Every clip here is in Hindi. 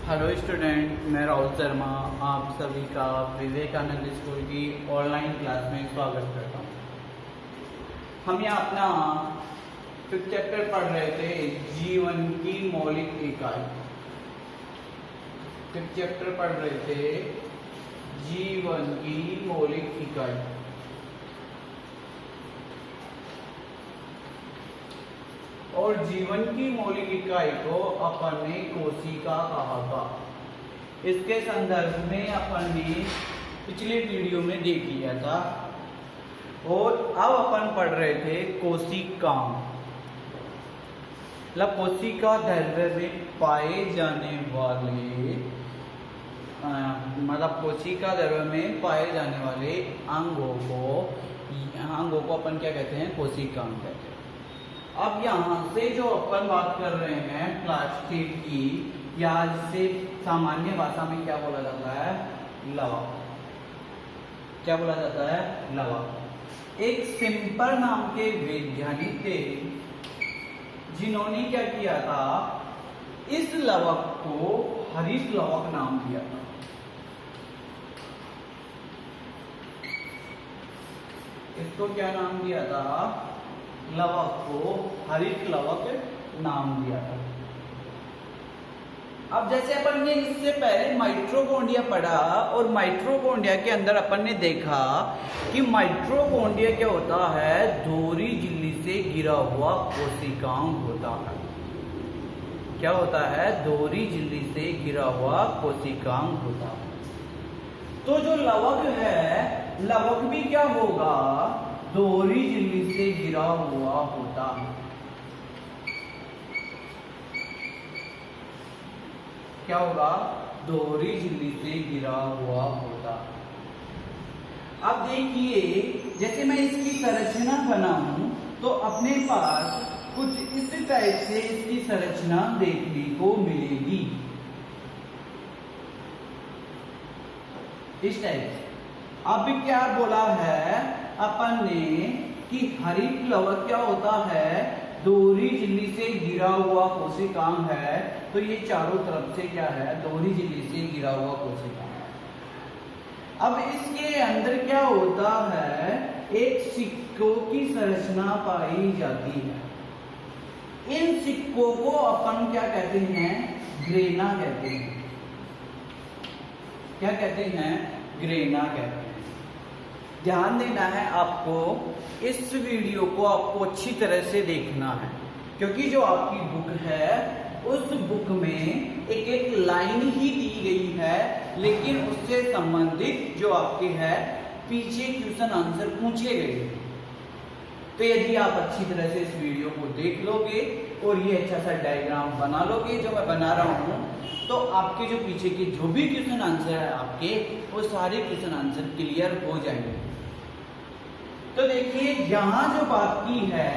हेलो स्टूडेंट, मैं राहुल शर्मा आप सभी का विवेकानंद स्कूल की ऑनलाइन क्लास में स्वागत करता हूँ। हम यहाँ अपना फिफ्थ चैप्टर पढ़ रहे थे, जीवन की मौलिक इकाई। फिफ्थ चैप्टर पढ़ रहे थे, जीवन की मौलिक इकाई। और जीवन की मौलिक इकाई को अपन ने कोशिका कहा था। इसके संदर्भ में अपन ने पिछले वीडियो में देख लिया था। और अब अपन पढ़ रहे थे कोशिकांग। मतलब कोशिका द्रव्य में पाए जाने वाले कोशिका द्रव्य में पाए जाने वाले अंगों को अपन क्या कहते हैं? कोशिकांग कहते हैं। अब यहाँ से जो अपन बात कर रहे हैं प्लास्टिक की, या जिसे सामान्य भाषा में क्या बोला जाता है? लवक। क्या बोला जाता है? लवक। एक सिंपल नाम के वैज्ञानिक थे जिन्होंने क्या किया था, इस लवक को हरित लवक नाम दिया था। इसको क्या नाम दिया था? लवक को हरित लवक नाम दिया था। अब जैसे अपन ने इससे पहले माइटोकॉन्ड्रिया पढ़ा, और माइटोकॉन्ड्रिया के अंदर अपन ने देखा कि माइटोकॉन्ड्रिया क्या होता है? दोहरी झिल्ली से घिरा हुआ कोशिकांग होता है। क्या होता है? दोहरी झिल्ली से घिरा हुआ कोशिकांग होता है। तो जो लवक है, लवक भी क्या होगा? दोहरी झिल्ली से घिरा हुआ होता है। क्या होगा? दोहरी झिल्ली से घिरा हुआ होता है। अब देखिए, जैसे मैं इसकी संरचना बनाऊं तो अपने पास कुछ इस टाइप से इसकी संरचना देखने को मिलेगी। इस टाइप से। अब क्या बोला है अपन ने कि हरित लवक क्या होता है? दोहरी झिल्ली से घिरा हुआ कोशिकांग है। तो ये चारों तरफ से क्या है? दोहरी झिल्ली से घिरा हुआ कोशिकांग। अब इसके अंदर क्या होता है? एक सिक्कों की संरचना पाई जाती है। इन सिक्कों को अपन क्या कहते हैं? ग्रेना कहते हैं। क्या कहते हैं? ग्रेना कहते हैं। ध्यान देना है आपको, इस वीडियो को आपको अच्छी तरह से देखना है, क्योंकि जो आपकी बुक है उस बुक में एक एक लाइन ही दी गई है, लेकिन उससे संबंधित जो आपके है पीछे क्वेश्चन आंसर पूछे गए हैं। तो यदि आप अच्छी तरह से इस वीडियो को देख लोगे और ये अच्छा सा डायग्राम बना लोगे जो मैं बना रहा हूँ, तो आपके जो पीछे के जो भी क्वेश्चन आंसर है आपके, वो सारे क्वेश्चन आंसर क्लियर हो जाएंगे। तो देखिए, यहाँ जो बात की है,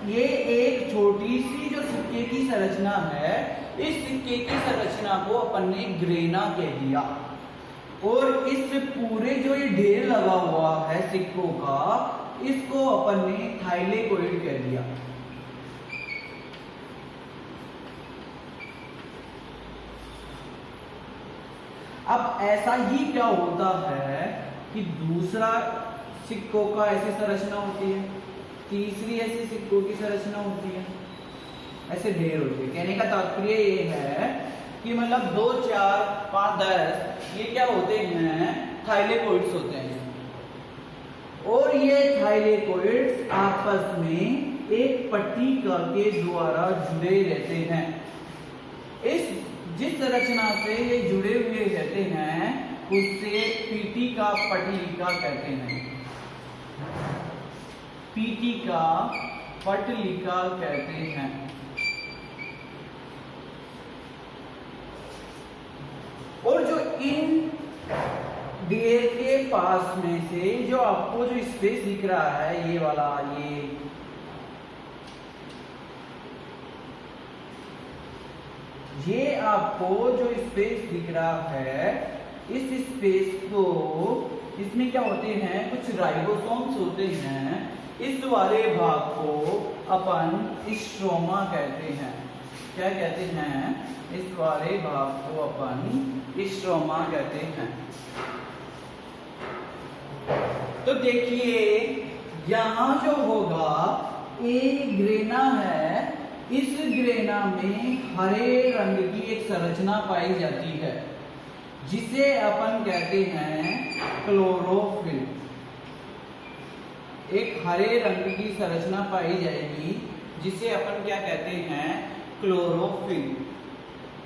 ये एक छोटी सी जो सिक्के की संरचना है, इस सिक्के की संरचना को अपन ने ग्रेना कह दिया। और इस पूरे जो ये ढेर लगा हुआ है सिक्कों का, इसको अपन ने थाइलेकोइड कह दिया। अब ऐसा ही क्या होता है कि दूसरा सिक्कों का ऐसी संरचना होती है, तीसरी ऐसी सिक्कों की संरचना होती है, ऐसे ढेर होती है। कहने का तात्पर्य ये है कि मतलब 2, 4, 5, 10 ये क्या होते हैं? थाइलेकोइड्स होते हैं। और ये थाइलेकोइड्स आपस में एक पट्टिका के द्वारा जुड़े रहते हैं। जिस संरचना से ये जुड़े हुए रहते हैं उससे पट्टिका कहते हैं। पट्टिका कहते हैं। और जो इन ढेर के पास में से जो आपको जो स्पेस दिख रहा है, ये वाला, ये आपको जो स्पेस दिख रहा है, इस स्पेस को, इसमें क्या होते हैं? कुछ राइबोसोम्स होते हैं। इस वाले भाग को अपन स्ट्रोमा कहते हैं। क्या कहते हैं, इस वाले भाग को अपन स्ट्रोमा कहते हैं। तो देखिए यहां जो होगा एक ग्रेना है, इस ग्रेना में हरे रंग की एक संरचना पाई जाती है जिसे अपन कहते हैं क्लोरोफिल। एक हरे रंग की संरचना पाई जाएगी जिसे अपन क्या कहते हैं, क्लोरोफिल।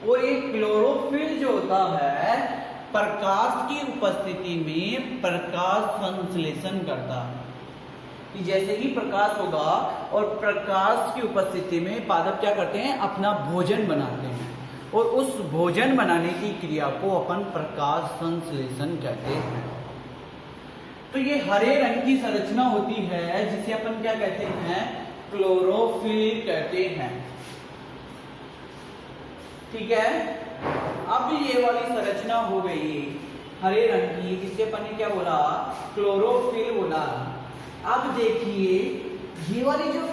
और एक क्लोरोफिल जो होता है प्रकाश की उपस्थिति में प्रकाश संश्लेषण करता है। कि जैसे ही प्रकाश होगा और प्रकाश की उपस्थिति में पादप क्या करते हैं, अपना भोजन बनाते हैं और उस भोजन बनाने की क्रिया को अपन प्रकाश संश्लेषण कहते हैं। तो ये हरे रंग की संरचना होती है जिसे अपन क्या कहते हैं, क्लोरोफिल कहते हैं। ठीक है, अब ये वाली संरचना हो गई हरे रंग की, जिसे अपन ने क्या बोला, क्लोरोफिल बोला। अब देखिए ये वाली जो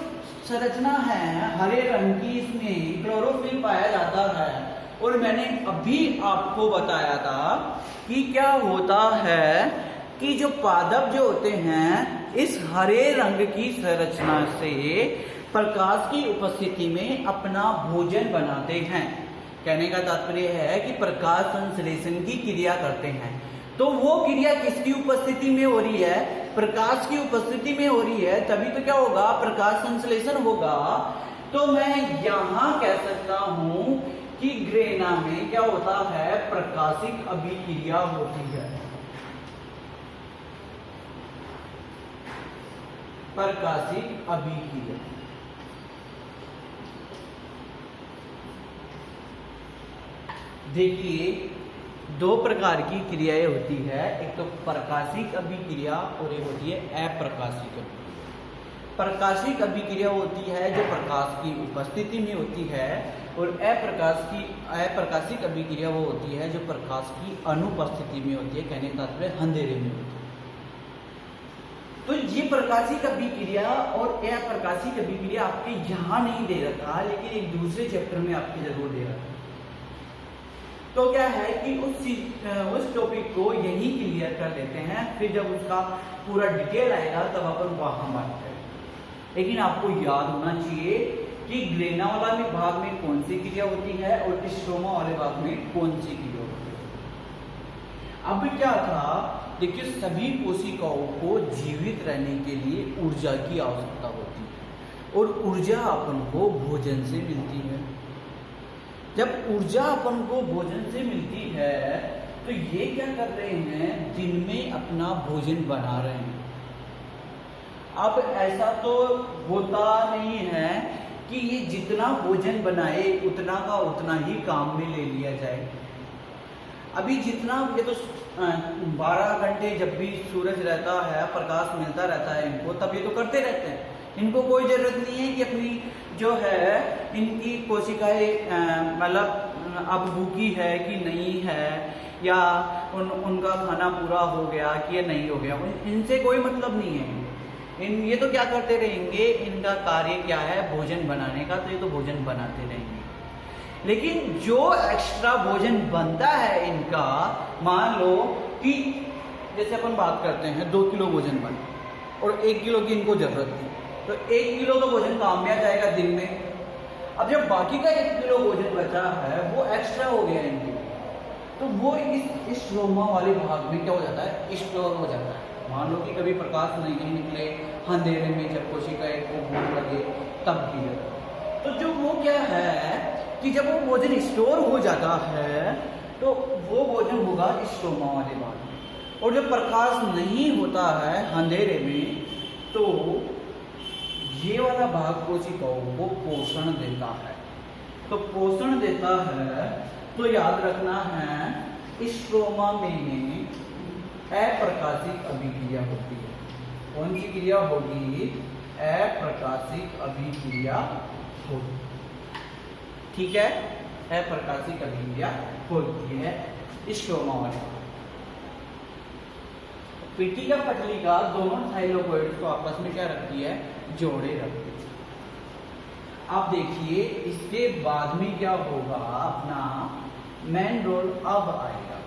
संरचना है हरे रंग की, इसमें क्लोरोफिल पाया जाता है। और मैंने अभी आपको बताया था कि क्या होता है कि जो पादप जो होते हैं इस हरे रंग की संरचना से प्रकाश की उपस्थिति में अपना भोजन बनाते हैं। कहने का तात्पर्य है कि प्रकाश संश्लेषण की क्रिया करते हैं। तो वो क्रिया किसकी उपस्थिति में हो रही है, प्रकाश की उपस्थिति में हो रही है, तभी तो क्या होगा, प्रकाश संश्लेषण होगा। तो मैं यहां कह सकता हूं कि ग्रेना में क्या होता है, प्रकाशिक अभिक्रिया होती है। प्रकाशिक अभिक्रिया देखिए दो प्रकार की क्रियाएं होती है, एक तो प्रकाशिक अभिक्रिया और एक होती है अप्रकाशिक अभिक्रिया। प्रकाशिक अभिक्रिया होती है जो प्रकाश की उपस्थिति में होती है और अप्रकाशिक अभिक्रिया वो होती है जो प्रकाश की अनुपस्थिति में होती है। कहने का तात्पर्य अंधेरे में होती है। तो ये प्रकाशिक अभिक्रिया और अप्रकाशिक अभिक्रिया आपके यहाँ नहीं दे रखा, लेकिन एक दूसरे चैप्टर में आपके जरूर दे रखा। तो क्या है कि उस टॉपिक को यही क्लियर कर लेते हैं, फिर जब उसका पूरा डिटेल आएगा तब अपन वहां बात करेंगे। लेकिन आपको याद होना चाहिए कि ग्रेना वाला भाग में कौन सी क्रिया होती है और स्ट्रोमा वाले भाग में कौन सी क्रिया होती है। अब क्या था, देखिए सभी कोशिकाओं को जीवित रहने के लिए ऊर्जा की आवश्यकता होती है और ऊर्जा अपन को भोजन से मिलती है। जब ऊर्जा अपन को भोजन से मिलती है तो ये क्या कर रहे हैं, दिन में अपना भोजन बना रहे हैं। अब ऐसा तो होता नहीं है कि ये जितना भोजन बनाए उतना का उतना ही काम में ले लिया जाए। अभी जितना ये तो 12 घंटे जब भी सूरज रहता है, प्रकाश मिलता रहता है इनको, तब ये तो करते रहते हैं। इनको कोई जरूरत नहीं है कि अपनी जो है इनकी कोशिकाएं मतलब अब भूखी है कि नहीं है, या उनका खाना पूरा हो गया कि ये नहीं हो गया, इनसे कोई मतलब नहीं है। ये तो क्या करते रहेंगे, इनका कार्य क्या है, भोजन बनाने का, तो ये तो भोजन बनाते रहेंगे। लेकिन जो एक्स्ट्रा भोजन बनता है इनका, मान लो कि जैसे अपन बात करते हैं 2 किलो भोजन बना और 1 किलो की इनको जरूरत थी, तो 1 किलो तो भोजन काम में आ जाएगा दिन में। अब जब बाकी का 1 किलो भोजन बचा है वो एक्स्ट्रा हो गया इनके, तो वो इस स्ट्रोमा वाले भाग में क्या हो जाता है, स्टोर हो जाता है। मान लो कि कभी प्रकाश नहीं निकले, अंधेरे में जब कोशिकाएं को भूख लगे तब भी, तो जो वो क्या है कि जब वो भोजन स्टोर हो जाता है तो वो भोजन होगा स्ट्रोमा वाले भाग में। और जब प्रकाश नहीं होता है अंधेरे में तो ये वाला भाग कोशिकाओं को पोषण देता है। तो पोषण देता है तो याद रखना है स्ट्रोमा में अप्रकाशिक अभिक्रिया होती है। कौन सी क्रिया होगी, अप्रकाशिक अभिक्रिया होगी। ठीक है, अप्रकाशिक अभिक्रिया होती है स्ट्रोमा वाले। पीटिका पटलिका दोनों थाइलोकोइड्स को आपस में क्या रखती है, जोड़े रखती है। आप देखिए इसके बाद में क्या होगा, अपना मेन रोल अब आएगा।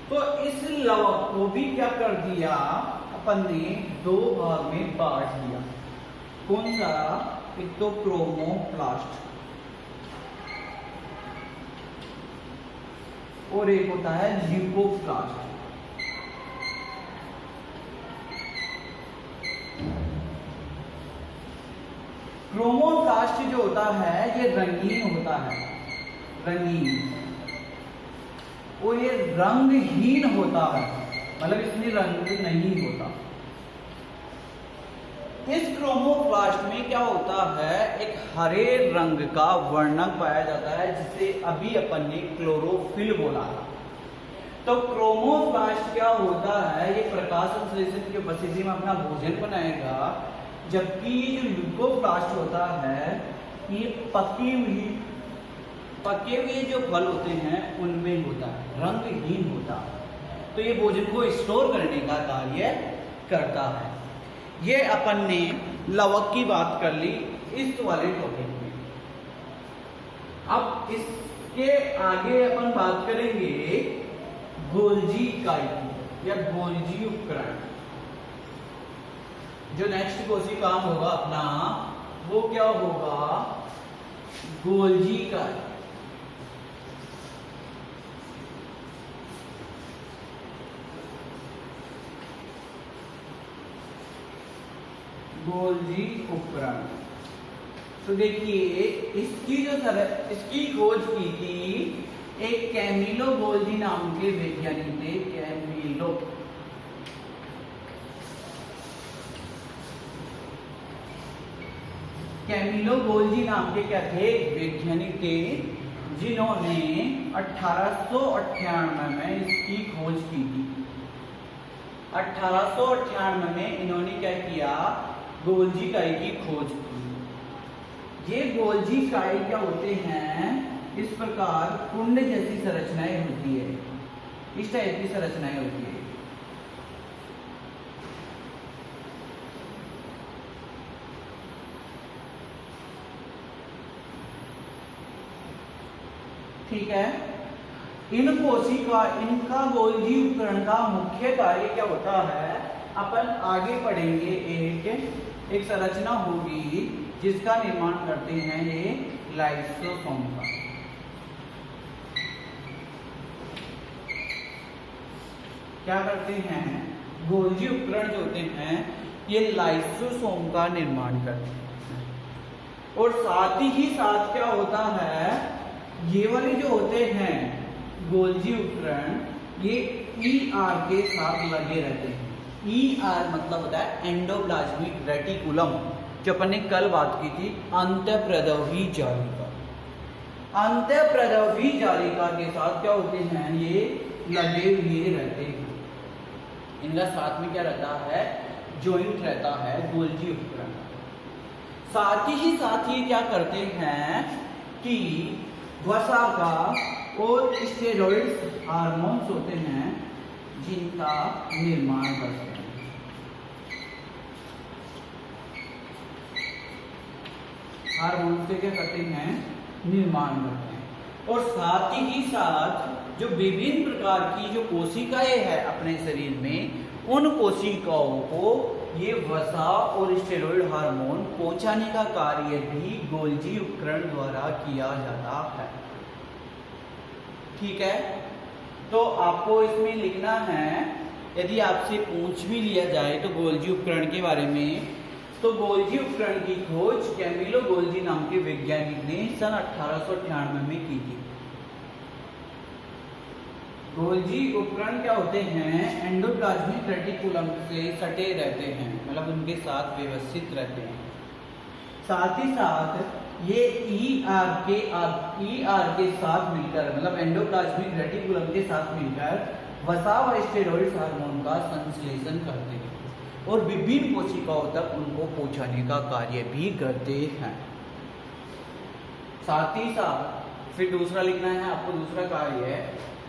तो इस लवक को भी क्या कर दिया, अपन ने दो भाग में बांट दिया। कौन सा? एक तो क्रोमोप्लास्ट और एक होता है ल्यूकोप्लास्ट। क्रोमोप्लास्ट जो होता है ये रंगीन होता है, रंगीन, और ये रंगहीन होता है, मतलब इसमें रंग नहीं होता। इस क्रोमोप्लास्ट में क्या होता है, एक हरे रंग का वर्णक पाया जाता है जिसे अभी अपन ने क्लोरोफिल बोला था। तो क्रोमोप्लास्ट क्या होता है, ये प्रकाश संश्लेषण की उपस्थिति में अपना भोजन बनाएगा, जबकि जो ल्यूकोप्लास्ट होता है ये पके हुए जो फल होते हैं उनमें होता है, रंगहीन होता है। तो ये भोजन को स्टोर करने का कार्य करता है। ये अपन ने लवक की बात कर ली इस वाले टॉपिक में। अब इसके आगे अपन बात करेंगे गोल्जी इकाई की या गोल्जी उपकरण। जो नेक्स्ट कोशिका होगा अपना वो क्या होगा, गोल्जी इकाई। गोल्जी उपकरण। तो देखिए इसकी खोज की थी एक कैमिलो गोल्जी नाम के वैज्ञानिक ने। कैमिलो गोल्जी नाम के क्या थे, वैज्ञानिक थे, जिन्होंने 1898 में इसकी खोज की थी। 1898 में इन्होंने क्या किया, गोल्जी इकाई की खोज की। ये गोल्जी इकाई क्या होते हैं, इस प्रकार कुंड जैसी संरचनाएं होती है, इस टाइप की संरचनाएं होती है। ठीक है। इनका गोल्जी उपकरण का मुख्य कार्य क्या होता है, अपन आगे पढ़ेंगे। एक संरचना होगी जिसका निर्माण करते हैं ये लाइसोसोम का। क्या करते हैं, गोल्जी उपकरण जो होते हैं ये लाइसोसोम का निर्माण करते हैं। और साथ ही साथ क्या होता है, ये वाले जो होते हैं गोल्जी उपकरण ये ER के साथ लगे रहते हैं। ER मतलब होता है एंडोप्लाज्मिक रेटिकुलम, जो अपन ने कल बात की थी अंतःप्रदवी जालिका। अंतःप्रदवी जालिका के साथ क्या होते हैं, ये लगे हुए रहते हैं। इनका साथ में क्या रहता है, जॉइंट रहता है गोल्जी उपकरण। साथ ही क्या करते हैं कि वसा का और स्टेरॉइड्स हार्मोन्स होते हैं जिनका निर्माण करते हैं। हार्मोन्स के क्या करते हैं, निर्माण करते हैं। और साथ ही साथ जो विभिन्न प्रकार की जो कोशिकाएं हैं अपने शरीर में, उन कोशिकाओं को ये वसा और स्टेरॉइड हार्मोन पहुंचाने का कार्य भी गोल्जी उपकरण द्वारा किया जाता है। ठीक है। तो आपको इसमें लिखना है, यदि आपसे पूछ भी लिया जाए तो गोल्जी उपकरण के बारे में, तो गोल्जी उपकरण की खोज कैमिलो गोल्जी नाम के वैज्ञानिक ने सन 1898 में की थी। गोल्जी उपकरण क्या होते हैं, एंडोप्लाज्मिक रेटिकुलम से सटे रहते हैं, मतलब उनके साथ व्यवस्थित रहते हैं। साथ ही साथ ये ER के साथ मिलकर, मतलब एंडोप्लाज्मिक रेटिकुलम के साथ मिलकर वसा व स्टेरॉइड हार्मोन का संश्लेषण करते हैं और विभिन्न कोशिकाओं तक उनको पहुंचाने का कार्य भी करते हैं। साथ ही साथ फिर दूसरा लिखना है आपको, दूसरा कार्य है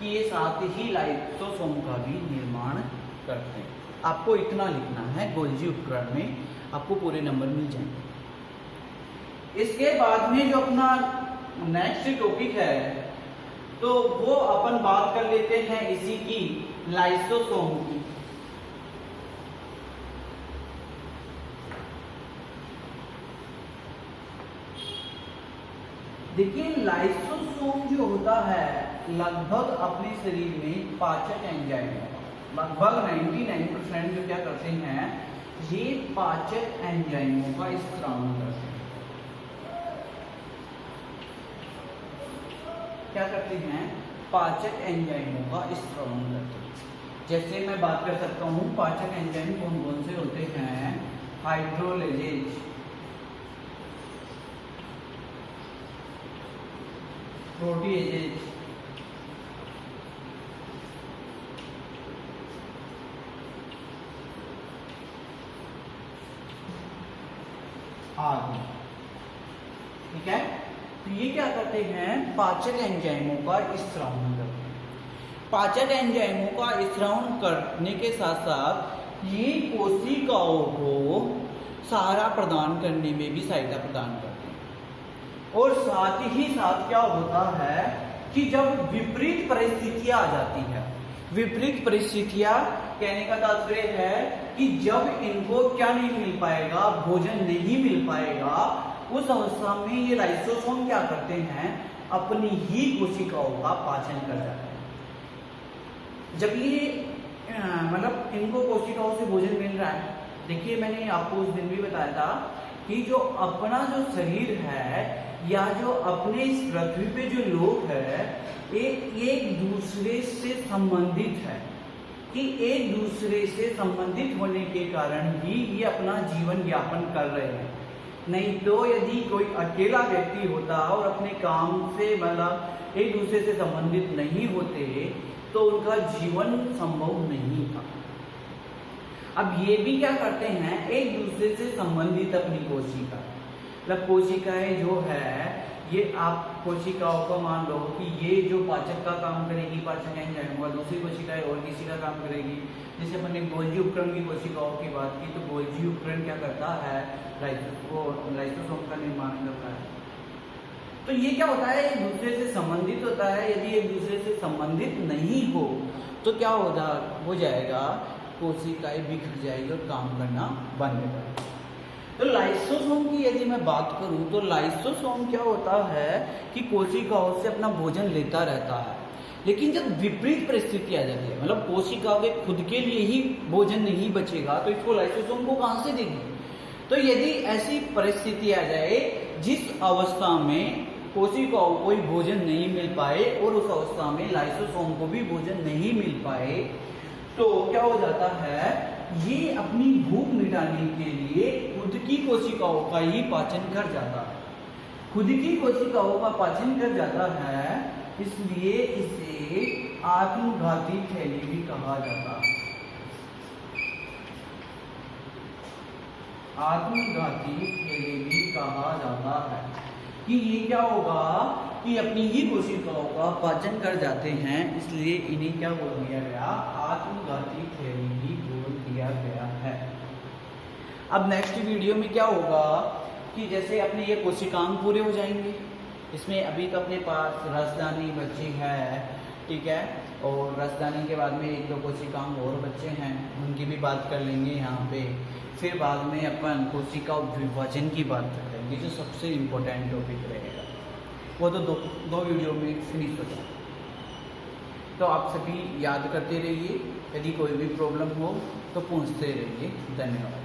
कि ये साथ ही लाइसोसोम का भी निर्माण करते हैं। आपको इतना लिखना है, गोल्जी उपकरण में आपको पूरे नंबर मिल जाएंगे। इसके बाद में जो अपना नेक्स्ट टॉपिक है तो वो अपन बात कर लेते हैं इसी की, लाइसोसोम की। देखिए लाइसोसोम जो होता है लगभग अपने शरीर में पाचक एंजाइम है, लगभग 99% जो क्या करते हैं, ये पाचक एंजाइमों का स्त्राव करते हैं। क्या करते हैं? पाचक एंजाइमों का स्त्राव करते हैं। जैसे मैं बात कर सकता हूँ पाचक एंजाइम कौन कौन से होते हैं, हाइड्रोलेजेज, प्रोटीएजेज, आदि। ठीक है, तो ये क्या करते हैं, पाचक एंजाइमों का स्त्रावण करते हैं। पाचक एंजाइमों का स्त्रावण करने के साथ साथ ये कोशिकाओं को सहारा प्रदान करने में भी सहायता प्रदान करते हैं। और साथ ही साथ क्या होता है कि जब विपरीत परिस्थितियां आ जाती है, विपरीत परिस्थितियां कहने का तात्पर्य है कि जब इनको क्या नहीं मिल पाएगा, भोजन नहीं मिल पाएगा, उस अवस्था में ये लाइसोसोम क्या करते हैं, अपनी ही कोशिकाओं का पाचन कर जाते हैं। जब ये मतलब इनको कोशिकाओं से भोजन मिल रहा है, देखिए मैंने आपको उस दिन भी बताया था कि जो अपना जो शरीर है या जो अपने इस पृथ्वी पे जो लोग हैं एक दूसरे से संबंधित है, कि एक दूसरे से संबंधित होने के कारण ही ये अपना जीवन यापन कर रहे हैं। नहीं तो यदि कोई अकेला व्यक्ति होता और अपने काम से मतलब एक दूसरे से संबंधित नहीं होते तो उनका जीवन संभव नहीं था। अब ये भी क्या करते हैं, एक दूसरे से संबंधित अपनी कोशिका, मतलब कोशिकाएं जो है ये आप कोशिकाओं को मान लो कि ये जो पाचक का काम करेगी, पाचक एंजाइम होगा, दूसरी कोशिकाएं और किसी का काम करेगी। जैसे अपने गोल्जी उपकरण की कोशिकाओं की बात की तो गोल्जी उपकरण क्या करता है, लाइसोसोम का निर्माण करता है। तो ये क्या होता है, एक दूसरे से संबंधित होता है। यदि एक दूसरे से संबंधित नहीं हो तो क्या हो जाएगा, कोशिकाएं बिखर जाएगी और काम करना बंद हो जाएगा। तो लाइसोसोम की यदि मैं बात करूं तो लाइसोसोम क्या होता है कि कोशिकाओं से अपना भोजन लेता रहता है, लेकिन जब विपरीत परिस्थिति आ जाती है, मतलब कोशिका के खुद के लिए ही भोजन नहीं बचेगा तो इसको लाइसोसोम को कहां से देगी। तो यदि ऐसी परिस्थिति आ जाए जिस अवस्था में कोशिकाओं को भोजन नहीं मिल पाए और उस अवस्था में लाइसोसोम को भी भोजन नहीं मिल पाए तो क्या हो जाता है, ये अपनी भूख मिटाने के लिए खुद की कोशिकाओं का ही पाचन कर जाता है, खुद की कोशिकाओं का पाचन कर जाता है, इसलिए इसे आत्मघाती थैली भी कहा जाता है। आत्मघाती थैली भी कहा जाता है कि ये क्या होगा कि अपनी ही कोशिकाओं का पाचन कर जाते हैं, इसलिए इन्हें क्या बोल दिया गया, आत्मघाती थैली भी बोल दिया गया है। अब नेक्स्ट वीडियो में क्या होगा कि जैसे अपने ये कोशिकांग पूरे हो जाएंगे, इसमें अभी तो अपने पास रसदानी बची है, ठीक है, और रसदानी के बाद में 1-2 कोशिकांग और बच्चे हैं, उनकी भी बात कर लेंगे यहाँ पे। फिर बाद में अपन कोशिका विभाजन की बात करेंगे जो सबसे इम्पोर्टेंट टॉपिक रहेगा, वो तो दो वीडियो में फिनिश हो जाए। तो आप सभी याद करते रहिए, यदि कोई भी प्रॉब्लम हो तो पूछते रहिए। धन्यवाद।